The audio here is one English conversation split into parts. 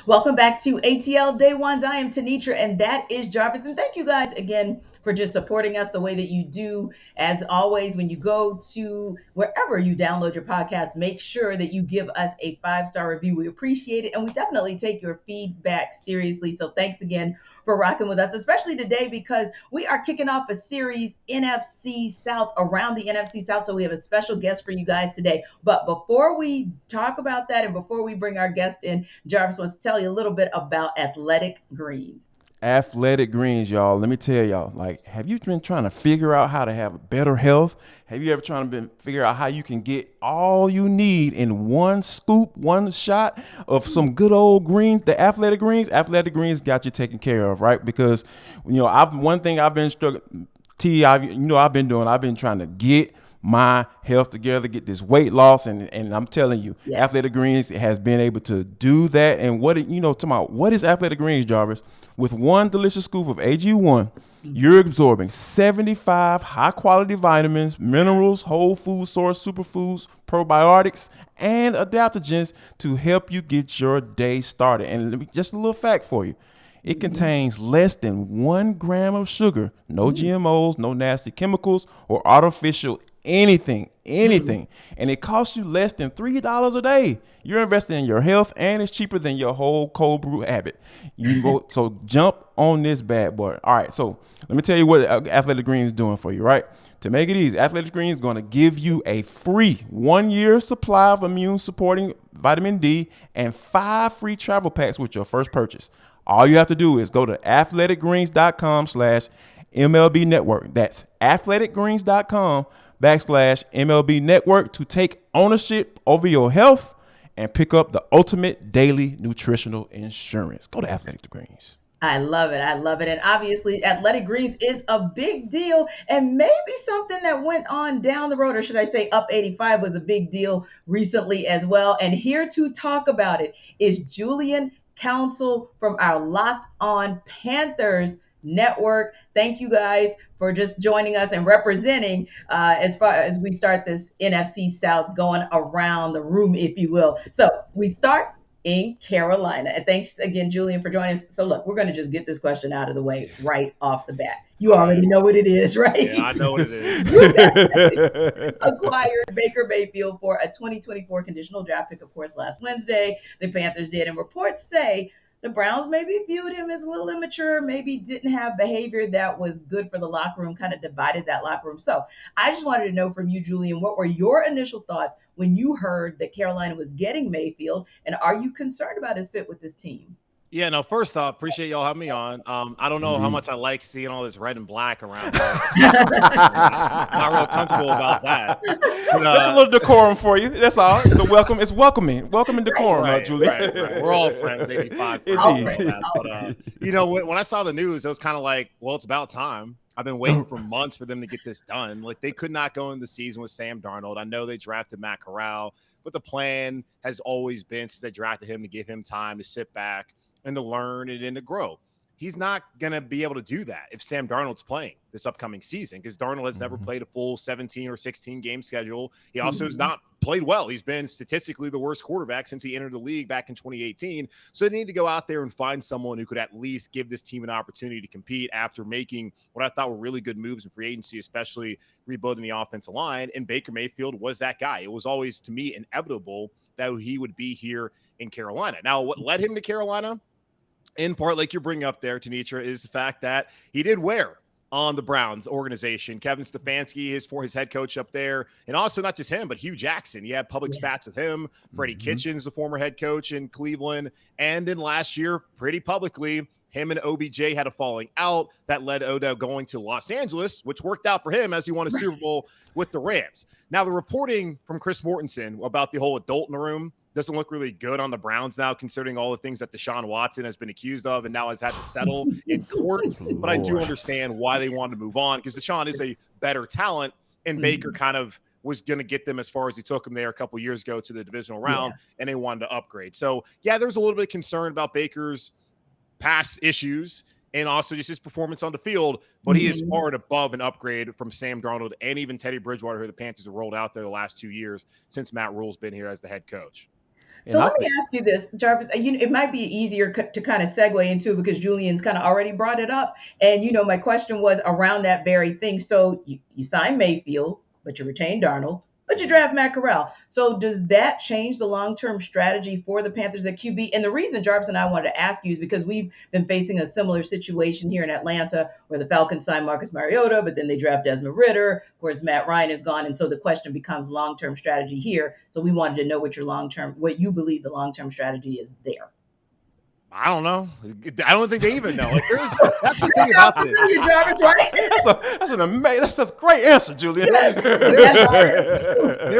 Welcome back to ATL Day Ones. I am Tenitra, and that is Jarvis. And thank you guys again for just supporting us the way that you do. As always, when you go to wherever you download your podcast, make sure that you give us a 5-star review. We appreciate it, and we definitely take your feedback seriously. So thanks again for rocking with us, especially today because we are kicking off a series, NFC South, around the NFC South. So we have a special guest for you guys today. But before we talk about that and before we bring our guest in, Jarvis wants to tell you a little bit about Athletic Greens. Athletic Greens, y'all. Let me tell y'all, like, have you been trying to figure out how to have better health? Have you ever trying to figure out how you can get all you need in one scoop, one shot of some good old green? The Athletic Greens, Athletic Greens got you taken care of, right? Because, one thing I've been struggling, I've been trying to get my health together, get this weight loss, and I'm telling you, Yes. Athletic Greens has been able to do that. And what is Athletic Greens, Jarvis? With one delicious scoop of AG1, you're absorbing 75 high quality vitamins, minerals, whole food source, superfoods, probiotics, and adaptogens to help you get your day started. And just a little fact for you. It contains less than 1 gram of sugar, no GMOs, no nasty chemicals, or artificial anything. And it costs you less than $3 a day. You're investing in your health, and it's cheaper than your whole cold brew habit. You can go, so jump on this bad boy. All right, so let me tell you what Athletic Greens is doing for you, right? To make it easy, Athletic Greens is going to give you a free 1-year supply of immune supporting vitamin D and 5 free travel packs with your first purchase. All you have to do is go to athleticgreens.com/MLB network. That's athleticgreens.com/MLB network to take ownership over your health and pick up the ultimate daily nutritional insurance. Go to Athletic Greens. I love it. I love it. And obviously, Athletic Greens is a big deal, and maybe something that went on down the road, or should I say up 85, was a big deal recently as well. And here to talk about it is Julian Council from our Locked On Panthers network. Thank you guys for just joining us and representing as far as we start this NFC South going around the room, if you will. So we start in Carolina. And thanks again, Julian, for joining us. So look, we're going to just get this question out of the way right off the bat. You already know what it is, right? Yeah, I know what it is. You guys acquired Baker Mayfield for a 2024 conditional draft pick, of course, last Wednesday. The Panthers did, and reports say the Browns maybe viewed him as a little immature, maybe didn't have behavior that was good for the locker room, kind of divided that locker room. So I just wanted to know from you, Julian, what were your initial thoughts when you heard that Carolina was getting Mayfield, and are you concerned about his fit with this team? Yeah, no, first off, appreciate y'all having me on. I don't know how much I like seeing all this red and black around here. Not real comfortable about that. But, Just a little decorum for you. That's all. The welcome is welcoming. Welcome and decorum, Julie. Right. We're all friends, 85. Indeed. But, when I saw the news, it was kind of like, well, it's about time. I've been waiting for months for them to get this done. Like, they could not go in the season with Sam Darnold. I know they drafted Matt Corral, but the plan has always been since they drafted him to give him time to sit back and to learn and to grow. He's not going to be able to do that if Sam Darnold's playing this upcoming season because Darnold has never played a full 17 or 16 game schedule. He also has not played well. He's been statistically the worst quarterback since he entered the league back in 2018. So they need to go out there and find someone who could at least give this team an opportunity to compete after making what I thought were really good moves in free agency, especially rebuilding the offensive line. And Baker Mayfield was that guy. It was always, to me, inevitable that he would be here in Carolina. Now, what led him to Carolina, in part, like you're bringing up there, Tenitra, is the fact that he did wear on the Browns organization. Kevin Stefanski is for his head coach up there. And also not just him, but Hugh Jackson. You had public spats with him. Freddie Kitchens, the former head coach in Cleveland. And in last year, pretty publicly, him and OBJ had a falling out that led Odell going to Los Angeles, which worked out for him as he won a Super Bowl with the Rams. Now, the reporting from Chris Mortensen about the whole adult in the room doesn't look really good on the Browns now, considering all the things that Deshaun Watson has been accused of and now has had to settle in court. But I do understand why they wanted to move on because Deshaun is a better talent, and Baker kind of was going to get them as far as he took them there a couple years ago to the divisional round, and they wanted to upgrade. So, yeah, there's a little bit of concern about Baker's past issues and also just his performance on the field, but he is far and above an upgrade from Sam Darnold and even Teddy Bridgewater, who the Panthers have rolled out there the last 2 years since Matt Rule's been here as the head coach. So And I let me think, ask you this, Jarvis. It might be easier to kind of segue into because Julian's kind of already brought it up. And, my question was around that very thing. So you sign Mayfield, but you retain Darnold, but you draft Matt Corral. So does that change the long-term strategy for the Panthers at QB? And the reason Jarvis and I wanted to ask you is because we've been facing a similar situation here in Atlanta where the Falcons signed Marcus Mariota, but then they draft Desmond Ritter. Of course, Matt Ryan is gone. And so the question becomes long-term strategy here. So we wanted to know what you believe the long-term strategy is there. I don't know. I don't think they even know. That's the thing about this. You, Jarvis, right? That's a great answer, Julian. There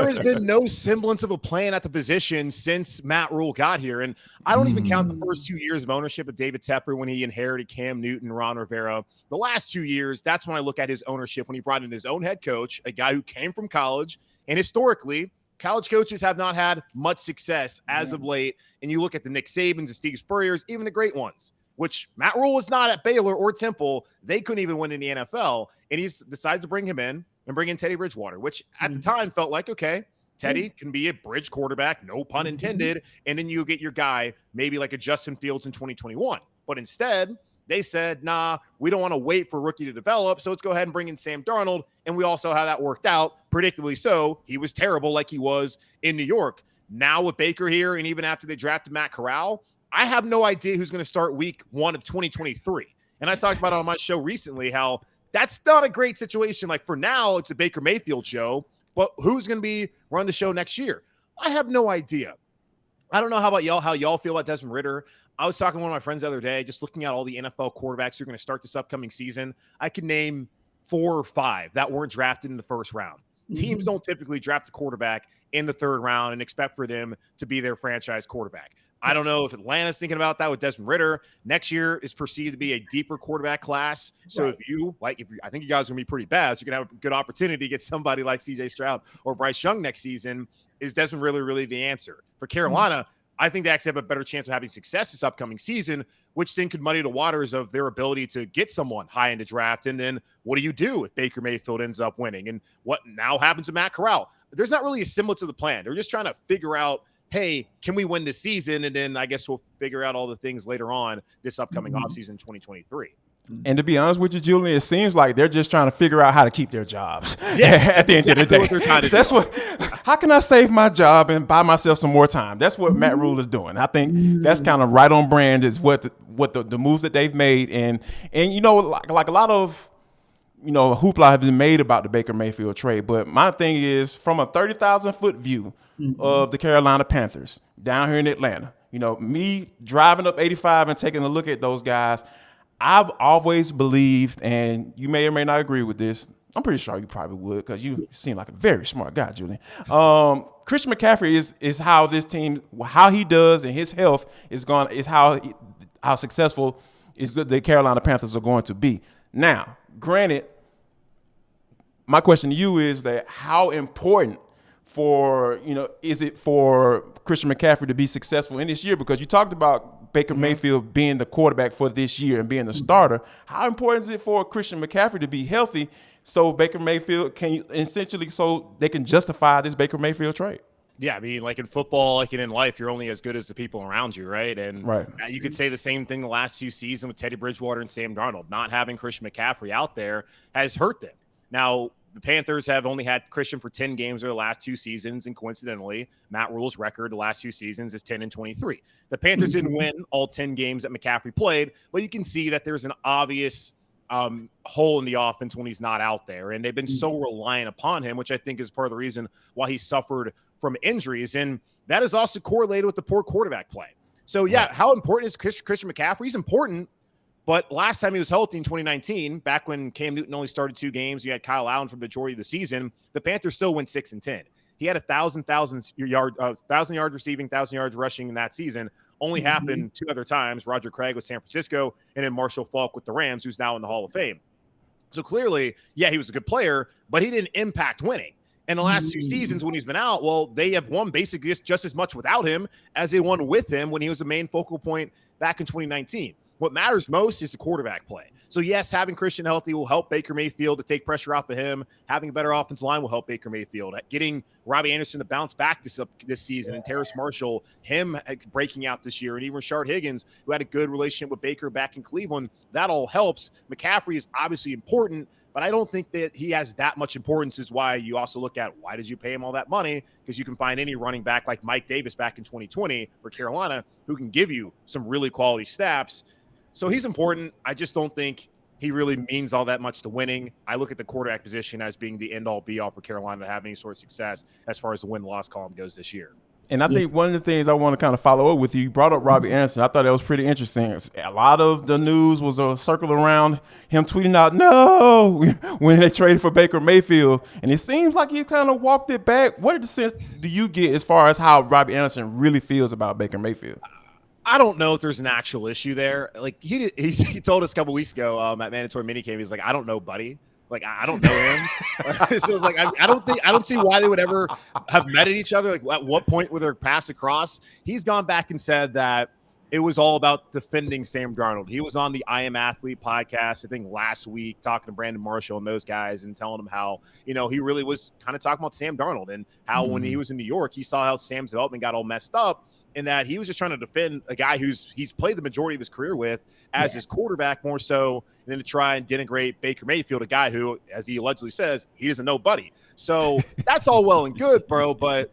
has been no semblance of a plan at the position since Matt Rule got here. And I don't even count the first 2 years of ownership of David Tepper when he inherited Cam Newton, Ron Rivera. The last 2 years, that's when I look at his ownership when he brought in his own head coach, a guy who came from college. And historically, college coaches have not had much success as of late. And you look at the Nick Sabans, the Steve Spurriers, even the great ones, which Matt Rule was not at Baylor or Temple. They couldn't even win in the NFL. And he's decided to bring him in and bring in Teddy Bridgewater, which at the time felt like, okay, Teddy can be a bridge quarterback, no pun intended. And then you get your guy, maybe like a Justin Fields in 2021. But instead, they said, nah, we don't want to wait for a rookie to develop, so let's go ahead and bring in Sam Darnold. And we all saw how that worked out, predictably so. He was terrible like he was in New York. Now with Baker here, and even after they drafted Matt Corral, I have no idea who's going to start week 1 of 2023. And I talked about it on my show recently how that's not a great situation. Like for now, it's a Baker Mayfield show, but who's going to be running the show next year? I have no idea. I don't know how y'all feel about Desmond Ritter. I was talking to one of my friends the other day, just looking at all the NFL quarterbacks who are going to start this upcoming season. I could name 4 or 5 that weren't drafted in the first round. Teams don't typically draft a quarterback in the 3rd round and expect for them to be their franchise quarterback. I don't know if Atlanta's thinking about that with Desmond Ritter. Next year is perceived to be a deeper quarterback class. So I think you guys are going to be pretty bad. So you're going to have a good opportunity to get somebody like CJ Stroud or Bryce Young next season. Is Desmond really the answer? For Carolina, I think they actually have a better chance of having success this upcoming season, which then could muddy the waters of their ability to get someone high in the draft. And then what do you do if Baker Mayfield ends up winning? And what now happens to Matt Corral? There's not really a semblance of the plan. They're just trying to figure out, hey, can we win this season? And then I guess we'll figure out all the things later on this upcoming offseason 2023. And to be honest with you, Julian, it seems like they're just trying to figure out how to keep their jobs. Yes, at the end of the day. what they're trying to That's do. how can I save my job and buy myself some more time? That's what Matt Rule is doing. I think that's kind of right on brand is what the moves that they've made. And like a lot of hoopla have been made about the Baker Mayfield trade. But my thing is from a 30,000-foot view of the Carolina Panthers down here in Atlanta, me driving up 85 and taking a look at those guys, I've always believed, and you may or may not agree with this. I'm pretty sure you probably would because you seem like a very smart guy, Julian. Christian McCafferey is how this team, how he does, and his health is how successful is the Carolina Panthers are going to be. Now, granted, my question to you is that how important is it for Christian McCaffrey to be successful in this year? Because you talked about Baker Mayfield being the quarterback for this year and being the starter. How important is it for Christian McCaffrey to be healthy so Baker Mayfield so they can justify this Baker Mayfield trade? Yeah, I mean, like in football, like in life, you're only as good as the people around you, right? And you could say the same thing the last 2 seasons with Teddy Bridgewater and Sam Darnold. Not having Christian McCaffrey out there has hurt them. Now, the Panthers have only had Christian for 10 games over the last 2 seasons, and coincidentally, Matt Rule's record the last 2 seasons is 10-23. The Panthers didn't win all 10 games that McCaffrey played, but you can see that there's an obvious hole in the offense when he's not out there, and they've been so reliant upon him, which I think is part of the reason why he suffered from injuries, and that is also correlated with the poor quarterback play. So, yeah, how important is Christian McCaffrey? He's important. But last time he was healthy in 2019, back when Cam Newton only started 2 games, you had Kyle Allen for the majority of the season, the Panthers still went 6-10. He had 1,000 yards receiving, 1,000 yards rushing in that season. Only happened 2 other times, Roger Craig with San Francisco and then Marshall Faulk with the Rams, who's now in the Hall of Fame. So clearly, yeah, he was a good player, but he didn't impact winning. And the last 2 seasons when he's been out, well, they have won basically just as much without him as they won with him when he was the main focal point back in 2019. What matters most is the quarterback play. So, yes, having Christian healthy will help Baker Mayfield to take pressure off of him. Having a better offensive line will help Baker Mayfield. Getting Robbie Anderson to bounce back this season, and Terrace Marshall, him breaking out this year, and even Rashard Higgins, who had a good relationship with Baker back in Cleveland, that all helps. McCaffrey is obviously important, but I don't think that he has that much importance, is why you also look at why did you pay him all that money? Because you can find any running back like Mike Davis back in 2020 for Carolina who can give you some really quality snaps. So he's important. I just don't think he really means all that much to winning. I look at the quarterback position as being the end-all, be-all for Carolina to have any sort of success as far as the win-loss column goes this year. And I think one of the things I want to kind of follow up with you brought up Robbie Anderson. I thought that was pretty interesting. A lot of the news was a circle around him tweeting out, no, when they traded for Baker Mayfield. And it seems like he kind of walked it back. What sense do you get as far as how Robbie Anderson really feels about Baker Mayfield? I don't know if there's an actual issue there. Like he told us a couple weeks ago at mandatory minicamp, he's like, I don't know, buddy. Like, I don't know him. So it's like, I don't see why they would ever have met each other. Like, at what point would their paths across? He's gone back and said that it was all about defending Sam Darnold. He was on the I Am Athlete podcast, I think last week, talking to Brandon Marshall and those guys and telling them how, he really was kind of talking about Sam Darnold and how when he was in New York, he saw how Sam's development got all messed up. In that he was just trying to defend a guy he's played the majority of his career with as his quarterback more so than to try and denigrate Baker Mayfield, a guy who, as he allegedly says, he doesn't know buddy. So that's all well and good, bro. But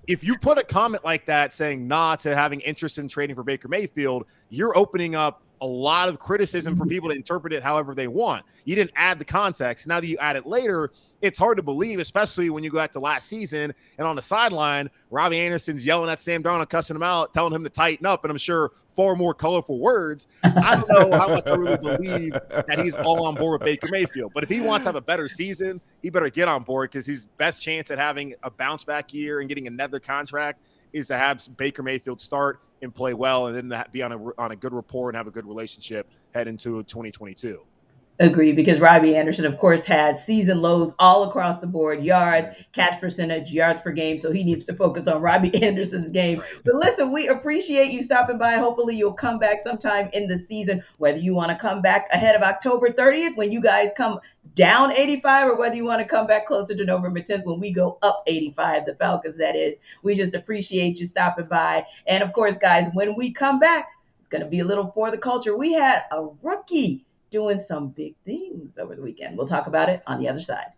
if you put a comment like that saying nah to having interest in trading for Baker Mayfield, you're opening up a lot of criticism for people to interpret it however they want. You didn't add the context. Now that you add it later, it's hard to believe, especially when you go back to last season and on the sideline, Robbie Anderson's yelling at Sam Darnold, cussing him out, telling him to tighten up, and I'm sure far more colorful words. I don't know how much I really believe that he's all on board with Baker Mayfield. But if he wants to have a better season, he better get on board, because his best chance at having a bounce back year and getting another contract is to have Baker Mayfield start and play well, and then be on a good rapport and have a good relationship head into 2022. Agree, because Robbie Anderson, of course, has season lows all across the board, yards, catch percentage, yards per game. So he needs to focus on Robbie Anderson's game. Right. But listen, we appreciate you stopping by. Hopefully you'll come back sometime in the season, whether you want to come back ahead of October 30th when you guys come down 85, or whether you want to come back closer to November 10th when we go up 85, the Falcons, that is. We just appreciate you stopping by. And of course, guys, when we come back, it's going to be a little for the culture. We had a rookie doing some big things over the weekend. We'll talk about it on the other side.